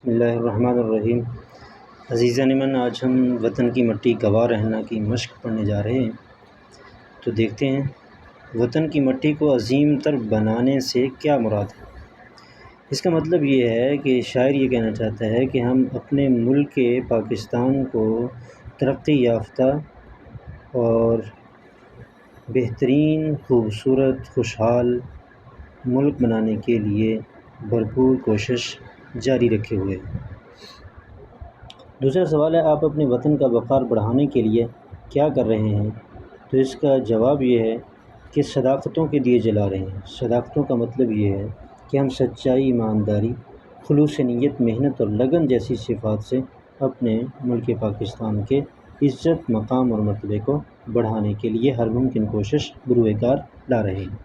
بسم اللہ الرحمن الرحیم۔ عزیزان من، آج ہم وطن کی مٹی گواہ رہنا کی مشق پڑھنے جا رہے ہیں۔ تو دیکھتے ہیں وطن کی مٹی کو عظیم تر بنانے سے کیا مراد ہے۔ اس کا مطلب یہ ہے کہ شاعر یہ کہنا چاہتا ہے کہ ہم اپنے ملک پاکستان کو ترقی یافتہ اور بہترین، خوبصورت، خوشحال ملک بنانے کے لیے بھرپور کوشش جاری رکھے ہوئے ہیں۔ دوسرا سوال ہے، آپ اپنے وطن کا وقار بڑھانے کے لیے کیا کر رہے ہیں؟ تو اس کا جواب یہ ہے کہ صداقتوں کے دیے جلا رہے ہیں۔ صداقتوں کا مطلب یہ ہے کہ ہم سچائی، ایمانداری، خلوص نیت، محنت اور لگن جیسی صفات سے اپنے ملک پاکستان کے عزت، مقام اور مرتبے کو بڑھانے کے لیے ہر ممکن کوشش بروئے کار لا رہے ہیں۔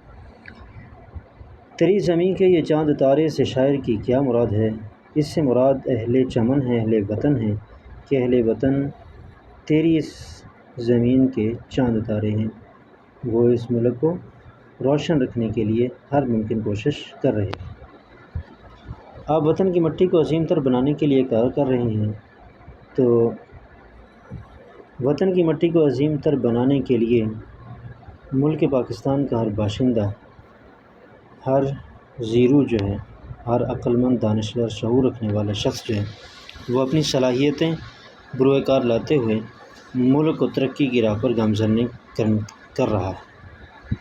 تیری زمین کے یہ چاند تارے سے شاعر کی کیا مراد ہے؟ اس سے مراد اہل چمن ہے، اہل وطن ہے کہ اہل وطن تیری اس زمین کے چاند تارے ہیں۔ وہ اس ملک کو روشن رکھنے کے لیے ہر ممکن کوشش کر رہے ہیں۔ آپ وطن کی مٹی کو عظیم تر بنانے کے لیے کیا کر رہے ہیں؟ تو وطن کی مٹی کو عظیم تر بنانے کے لیے ملک پاکستان کا ہر باشندہ، ہر زیرو جو ہے، ہر عقل مند، دانشور، شعور رکھنے والا شخص جو ہے، وہ اپنی صلاحیتیں بروئے کار لاتے ہوئے ملک کو ترقی کی راہ پر گامزن کر رہا ہے۔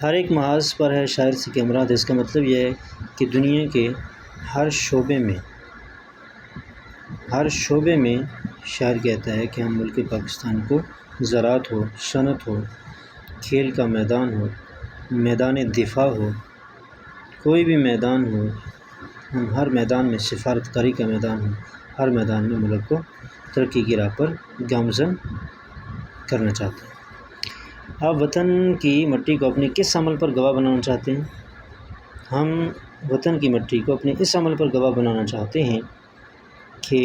ہر ایک محاذ پر ہے شاعر سے کیا مراد ہے؟ اس کا مطلب یہ ہے کہ دنیا کے ہر شعبے میں شاعر کہتا ہے کہ ہم ملک پاکستان کو زراعت ہو، صنعت ہو، کھیل کا میدان ہو، میدان دفاع ہو، کوئی بھی میدان ہو، ہم ہر میدان میں، سفارتکاری کا میدان ہو، ہر میدان میں ملک کو ترقی کی راہ پر گامزن کرنا چاہتے ہیں۔ آپ وطن کی مٹی کو اپنے کس عمل پر گواہ بنانا چاہتے ہیں؟ ہم وطن کی مٹی کو اپنے اس عمل پر گواہ بنانا چاہتے ہیں کہ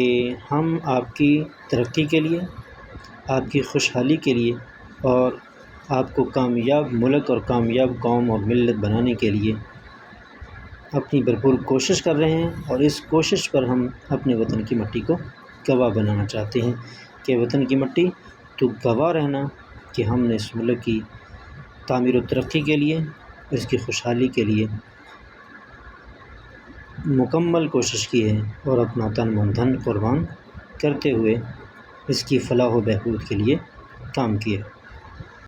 ہم آپ کی ترقی کے لیے، آپ کی خوشحالی کے لیے اور آپ کو کامیاب ملک اور کامیاب قوم اور ملت بنانے کے لیے اپنی بھرپور کوشش کر رہے ہیں، اور اس کوشش پر ہم اپنے وطن کی مٹی کو گواہ بنانا چاہتے ہیں کہ وطن کی مٹی تو گواہ رہنا کہ ہم نے اس ملک کی تعمیر و ترقی کے لیے، اس کی خوشحالی کے لیے مکمل کوشش کی ہے اور اپنا تن من دھن قربان کرتے ہوئے اس کی فلاح و بہبود کے لیے کام کیا۔